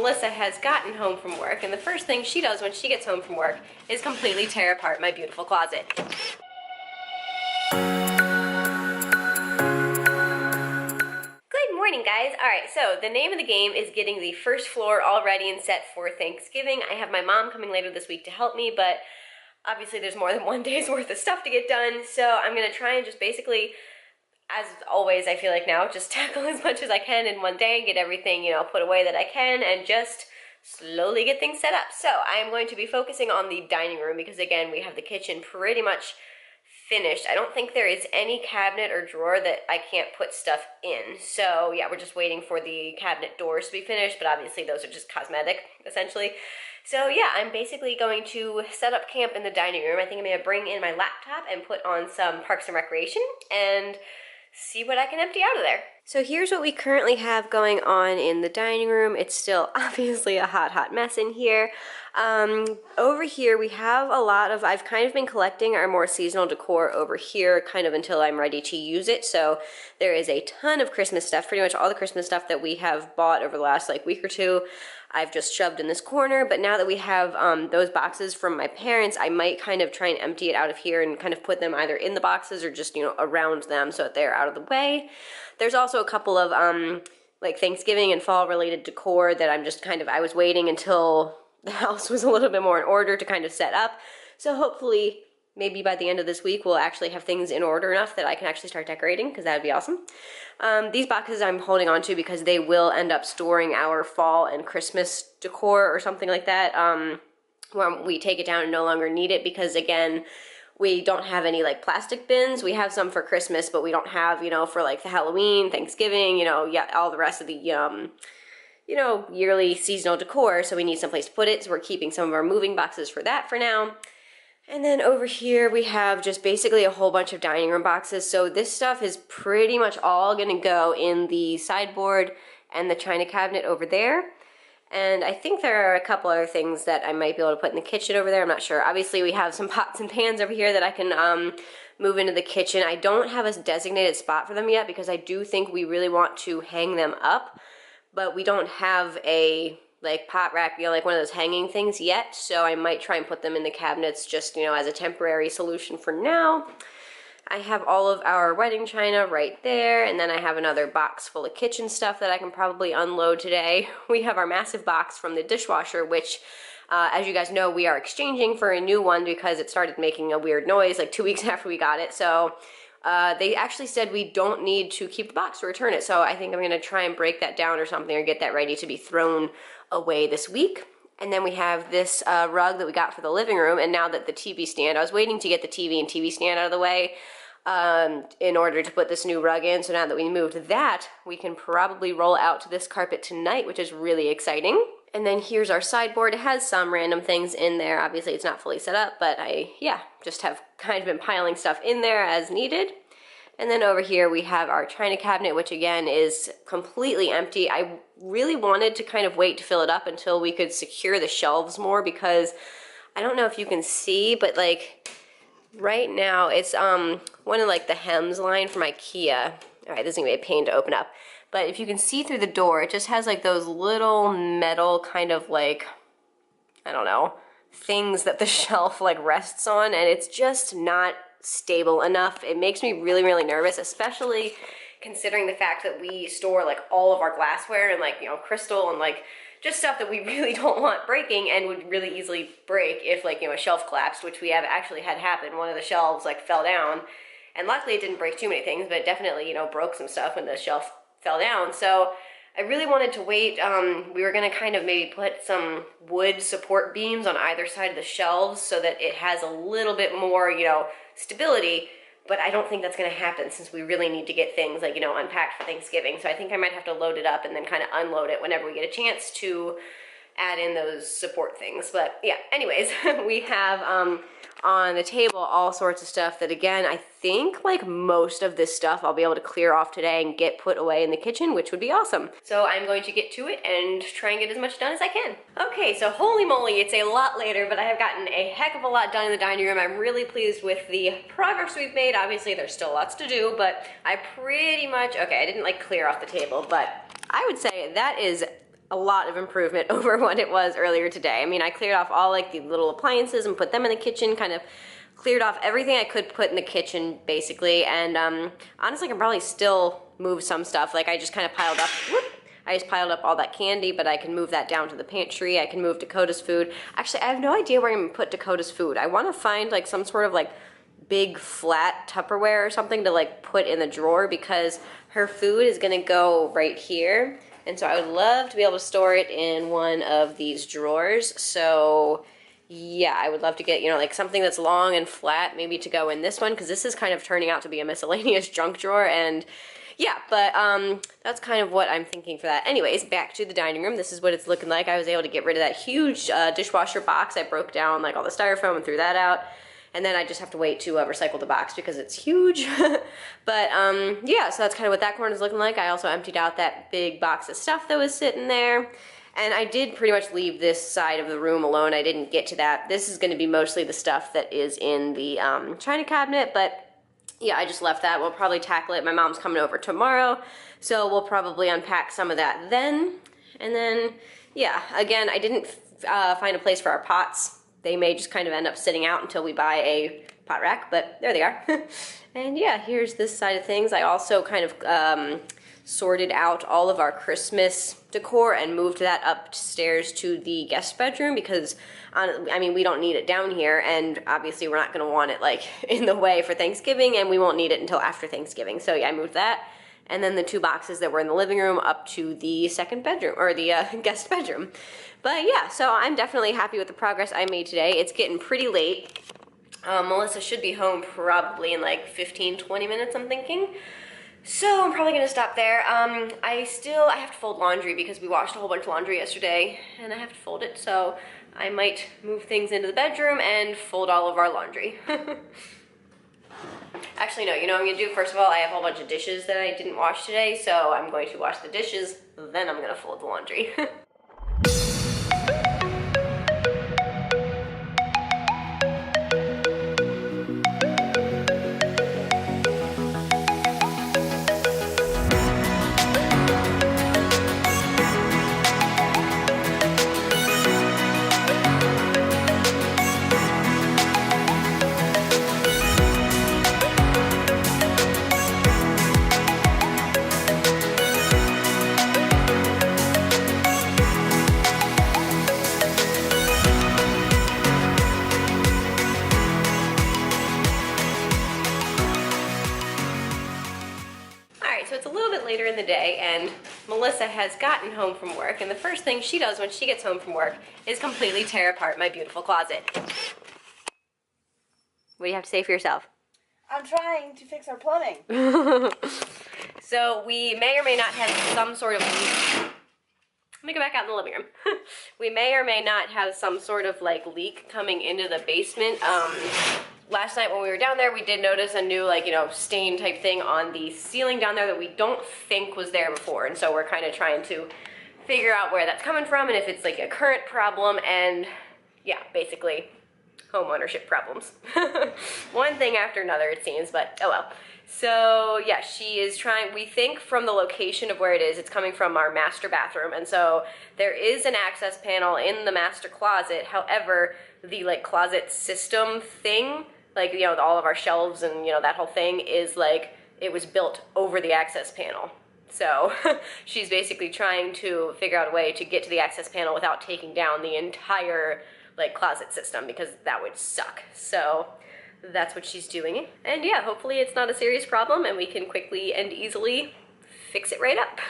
Melissa has gotten home from work, and the first thing she does when she gets home from work is completely tear apart my beautiful closet. Good morning, guys. Alright, so the name of the game is getting the first floor all ready and set for Thanksgiving. I have my mom coming later this week to help me, but obviously there's more than one day's worth of stuff to get done, so I'm going to try and just basically, as always, I feel like now, just tackle as much as I can in one day, get everything, you know, put away that I can, and just slowly get things set up. So I'm going to be focusing on the dining room because, again, we have the kitchen pretty much finished. I don't think there is any cabinet or drawer that I can't put stuff in. So yeah, we're just waiting for the cabinet doors to be finished, but obviously those are just cosmetic, essentially. So yeah, I'm basically going to set up camp in the dining room. I think I'm going to bring in my laptop and put on some Parks and Recreation and see what I can empty out of there. So here's what we currently have going on in the dining room. It's still obviously a hot mess in here. Over here we have a lot of, I've kind of been collecting our more seasonal decor over here kind of until I'm ready to use it. So there is a ton of Christmas stuff, pretty much all the Christmas stuff that we have bought over the last like week or two. I've just shoved in this corner, but now that we have those boxes from my parents, I might kind of try and empty it out of here and kind of put them either in the boxes or just, you know, around them so that they're out of the way. There's also a couple of like Thanksgiving and fall related decor that I'm just kind of, I was waiting until the house was a little bit more in order to kind of set up. So hopefully maybe by the end of this week we'll actually have things in order enough that I can actually start decorating, because that would be awesome. These boxes I'm holding on to because they will end up storing our fall and Christmas decor or something like that when we take it down and no longer need it, because again, we don't have any like plastic bins. We have some for Christmas, but we don't have, you know, for like the Halloween, Thanksgiving, you know, yeah, all the rest of the you know, yearly seasonal decor, so we need someplace to put it, so we're keeping some of our moving boxes for that for now. And then over here we have just basically a whole bunch of dining room boxes, so this stuff is pretty much all gonna go in the sideboard and the china cabinet over there. And I think there are a couple other things that I might be able to put in the kitchen over there, I'm not sure. Obviously we have some pots and pans over here that I can move into the kitchen. I don't have a designated spot for them yet because I do think we really want to hang them up, but we don't have a like pot rack, you know, like one of those hanging things yet, so I might try and put them in the cabinets just, you know, as a temporary solution for now. I have all of our wedding china right there, and then I have another box full of kitchen stuff that I can probably unload today. We have our massive box from the dishwasher, which as you guys know, we are exchanging for a new one because it started making a weird noise like 2 weeks after we got it. So they actually said we don't need to keep the box to return it, so I think I'm going to try and break that down or something, or get that ready to be thrown away this week. And then we have this rug that we got for the living room, and now that the TV stand, I was waiting to get the TV and TV stand out of the way in order to put this new rug in, so now that we moved that, we can probably roll out to this carpet tonight, which is really exciting. And then here's our sideboard. It has some random things in there. Obviously it's not fully set up, but I, yeah, just have kind of been piling stuff in there as needed. And then over here we have our china cabinet, which again is completely empty. I really wanted to kind of wait to fill it up until we could secure the shelves more, because I don't know if you can see, but like right now it's one of like the hems line from IKEA. All right, this is gonna be a pain to open up. But if you can see through the door, it just has like those little metal kind of like, I don't know, things that the shelf like rests on, and it's just not stable enough. It makes me really, really nervous, especially considering the fact that we store like all of our glassware and like, you know, crystal and like just stuff that we really don't want breaking and would really easily break if like, you know, a shelf collapsed, which we have actually had happen. One of the shelves like fell down, and luckily it didn't break too many things, but it definitely, you know, broke some stuff when the shelf fell down. So I really wanted to wait. We were gonna kind of maybe put some wood support beams on either side of the shelves so that it has a little bit more, you know, stability, but I don't think that's gonna happen since we really need to get things like, you know, unpacked for Thanksgiving. So I think I might have to load it up and then kind of unload it whenever we get a chance to add in those support things. But yeah, anyways, we have on the table all sorts of stuff that, again, I think like most of this stuff I'll be able to clear off today and get put away in the kitchen, which would be awesome. So I'm going to get to it and try and get as much done as I can. Okay, so holy moly, it's a lot later, but I have gotten a heck of a lot done in the dining room. I'm really pleased with the progress we've made. Obviously there's still lots to do, but I pretty much, okay, I didn't like clear off the table, but I would say that is a lot of improvement over what it was earlier today. I mean, I cleared off all like the little appliances and put them in the kitchen, kind of cleared off everything I could put in the kitchen basically, and honestly I can probably still move some stuff. Like I just kind of piled up, I just piled up all that candy, but I can move that down to the pantry. I can move Dakota's food. Actually, I have no idea where I'm gonna put Dakota's food. I wanna find like some sort of like big flat Tupperware or something to like put in the drawer, because her food is gonna go right here. And so I would love to be able to store it in one of these drawers. So yeah, I would love to get, you know, like something that's long and flat maybe to go in this one, because this is kind of turning out to be a miscellaneous junk drawer. And yeah, but that's kind of what I'm thinking for that. Anyways, back to the dining room. This is what it's looking like. I was able to get rid of that huge dishwasher box. I broke down like all the styrofoam and threw that out. And then I just have to wait to recycle the box because it's huge. But yeah, so that's kind of what that corner is looking like. I also emptied out that big box of stuff that was sitting there. And I did pretty much leave this side of the room alone. I didn't get to that. This is going to be mostly the stuff that is in the china cabinet. But yeah, I just left that. We'll probably tackle it. My mom's coming over tomorrow, so we'll probably unpack some of that then. And then, yeah, again, I didn't find a place for our pots. They may just kind of end up sitting out until we buy a pot rack, but there they are. And yeah, here's this side of things. I also kind of sorted out all of our Christmas decor and moved that upstairs to the guest bedroom, because I mean, we don't need it down here, and obviously we're not going to want it like in the way for Thanksgiving, and we won't need it until after Thanksgiving. So yeah, I moved that. And then the two boxes that were in the living room up to the second bedroom, or the guest bedroom. But yeah, so I'm definitely happy with the progress I made today. It's getting pretty late. Melissa should be home probably in like 15-20 minutes, I'm thinking. So I'm probably gonna stop there. I have to fold laundry because we washed a whole bunch of laundry yesterday and I have to fold it. So I might move things into the bedroom and fold all of our laundry. Actually, no, you know what I'm gonna do? First of all, I have a whole bunch of dishes that I didn't wash today, so I'm going to wash the dishes, then I'm gonna fold the laundry. Later in the day, and Melissa has gotten home from work, and the first thing she does when she gets home from work is completely tear apart my beautiful closet. What do you have to say for yourself? I'm trying to fix our plumbing. So we may or may not have some sort of leak. Let me go back out in the living room. We may or may not have some sort of like leak coming into the basement. Last night when we were down there, we did notice a new, like, you know, stain type thing on the ceiling down there that we don't think was there before. And so we're kind of trying to figure out where that's coming from and if it's like a current problem, and yeah, basically home ownership problems. One thing after another, it seems, but oh well. So yeah, she is trying, we think from the location of where it is, it's coming from our master bathroom. And so there is an access panel in the master closet. However, the like closet system thing, like, you know, all of our shelves and, you know, that whole thing is like, it was built over the access panel. So she's basically trying to figure out a way to get to the access panel without taking down the entire like closet system, because that would suck. So that's what she's doing. And yeah, hopefully it's not a serious problem and we can quickly and easily fix it right up.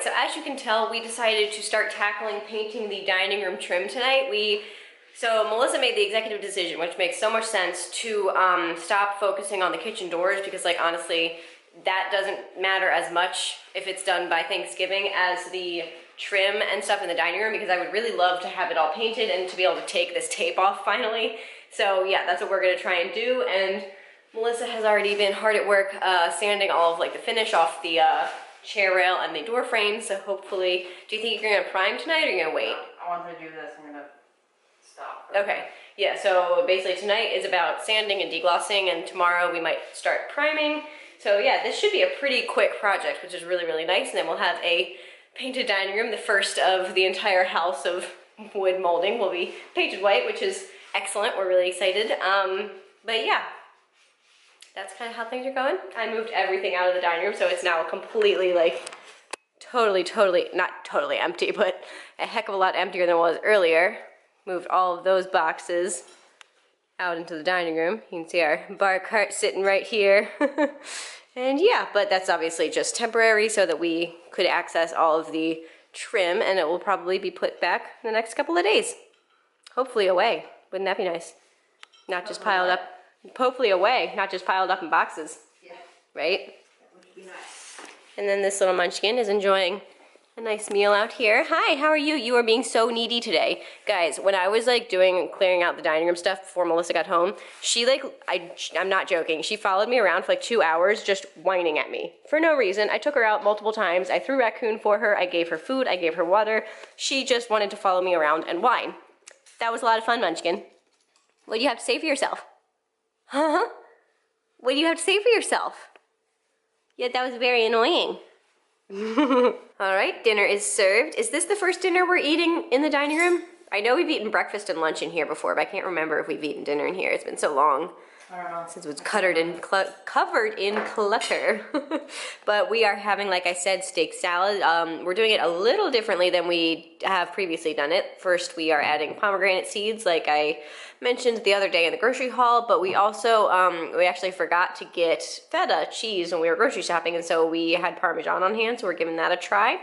right, so as you can tell, we decided to start tackling painting the dining room trim tonight. So Melissa made the executive decision, which makes so much sense, to stop focusing on the kitchen doors because, like, honestly, that doesn't matter as much if it's done by Thanksgiving as the trim and stuff in the dining room, because I would really love to have it all painted and to be able to take this tape off finally. So yeah, that's what we're gonna try and do. And Melissa has already been hard at work sanding all of like the finish off the chair rail and the door frame. So hopefully, do you think you're gonna prime tonight or you're gonna wait? I want to do this. I'm gonna stop. Okay, yeah, so basically tonight is about sanding and deglossing, and tomorrow we might start priming. So yeah, this should be a pretty quick project, which is really, really nice. And then we'll have a painted dining room. The first of the entire house of wood molding will be painted white, which is excellent. We're really excited. But yeah, that's kind of how things are going. I moved everything out of the dining room, so it's now completely like totally, not totally empty, but a heck of a lot emptier than it was earlier. Moved all of those boxes out into the dining room. You can see our bar cart sitting right here. And yeah, but that's obviously just temporary so that we could access all of the trim, and it will probably be put back in the next couple of days. Hopefully away. Wouldn't that be nice? Not just piled up. Hopefully away, not just piled up in boxes. Yeah. Right? That would be nice. And then this little munchkin is enjoying a nice meal out here. Hi, how are you? You are being so needy today. Guys, when I was like clearing out the dining room stuff before Melissa got home, she like, I'm not joking, she followed me around for like 2 hours just whining at me for no reason. I took her out multiple times. I threw raccoon for her. I gave her food. I gave her water. She just wanted to follow me around and whine. That was a lot of fun, Munchkin. What do you have to say for yourself? Huh? What do you have to say for yourself? Yeah, that was very annoying. All right, dinner is served. Is this the first dinner we're eating in the dining room? I know we've eaten breakfast and lunch in here before, but I can't remember if we've eaten dinner in here. It's been so long. I don't know. Since it was covered in clutter. But we are having, like I said, steak salad. We're doing it a little differently than we have previously done it. First, we are adding pomegranate seeds, like I mentioned the other day in the grocery haul, but we also, we actually forgot to get feta cheese when we were grocery shopping, and so we had Parmesan on hand, so we're giving that a try,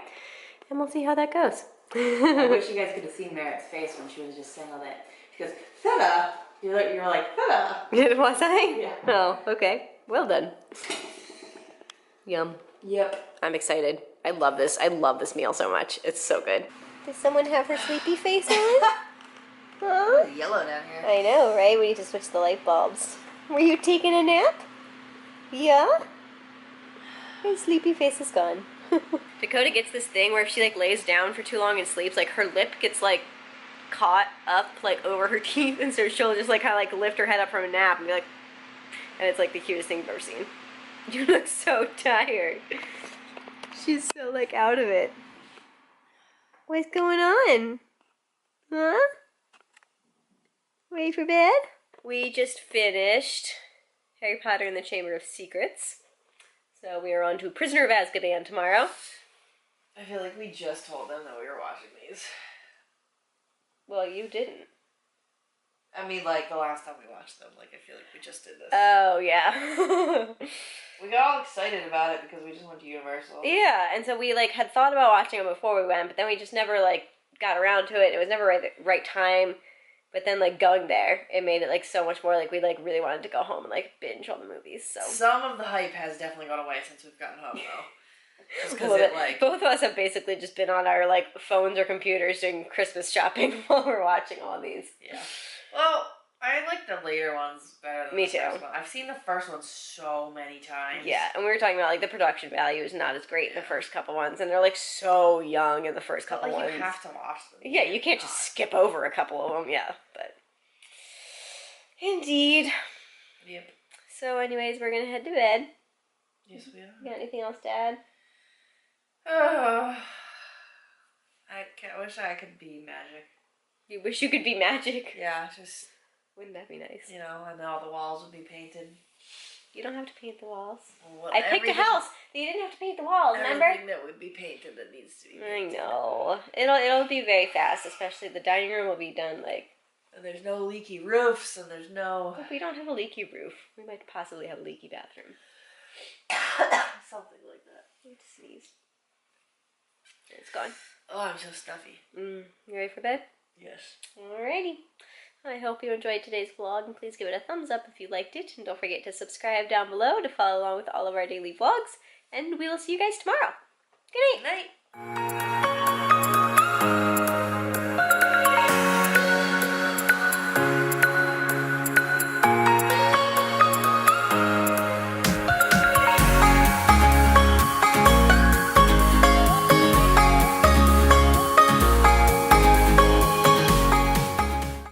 and we'll see how that goes. I wish you guys could have seen Merritt's face when she was just saying all that. She goes, feta! You were like, feta! Was I? Yeah. Oh, okay. Well done. Yum. Yep. I'm excited. I love this. I love this meal so much. It's so good. Does someone have her sleepy face on? Huh? It's yellow down here. I know, right? We need to switch the light bulbs. Were you taking a nap? Yeah? Her sleepy face is gone. Dakota gets this thing where if she like lays down for too long and sleeps, like her lip gets like caught up like over her teeth, and so she'll just like kind of like lift her head up from a nap and be like, and it's like the cutest thing you've ever seen. You look so tired. She's so like out of it. What's going on? Huh? Ready for bed? We just finished Harry Potter and the Chamber of Secrets. So we are on to Prisoner of Azkaban tomorrow. I feel like we just told them that we were watching these. Well, you didn't. I mean, like, the last time we watched them, like, I feel like we just did this. Oh, yeah. We got all excited about it because we just went to Universal. Yeah, and so we, like, had thought about watching them before we went, but then we just never, like, got around to it. It was never the right time. But then, like, going there, it made it, like, so much more, like, we, like, really wanted to go home and, like, binge all the movies, so. Some of the hype has definitely gone away since we've gotten home, though. Just because it, like... Both of us have basically just been on our, like, phones or computers doing Christmas shopping while we're watching all these. Yeah. Well, I like the later ones better than Me the too. first one. I've seen the first one so many times. Yeah, and we were talking about, like, the production value is not as great in the first couple ones, and they're, like, so young in the first couple But, like, ones. you have to watch them. Yeah, you can't just skip over a couple of them, yeah, but... Indeed. Yep. So anyways, we're gonna head to bed. Yes, we are. You got anything else to add? I wish I could be magic. You wish you could be magic? Yeah, just... Wouldn't that be nice? You know, and all the walls would be painted. You don't have to paint the walls. Well, I picked a house that you didn't have to paint the walls, remember? Everything that would be painted that needs to be I painted. know. It'll be very fast, especially the dining room will be done, like... And there's no leaky roofs, and there's no... If we don't have a leaky roof, we might possibly have a leaky bathroom. Something like that. I need to sneeze. It's gone. Oh, I'm so stuffy. You ready for bed? Yes. Alrighty. I hope you enjoyed today's vlog, and please give it a thumbs up if you liked it, and don't forget to subscribe down below to follow along with all of our daily vlogs, and we will see you guys tomorrow. Good night! Night.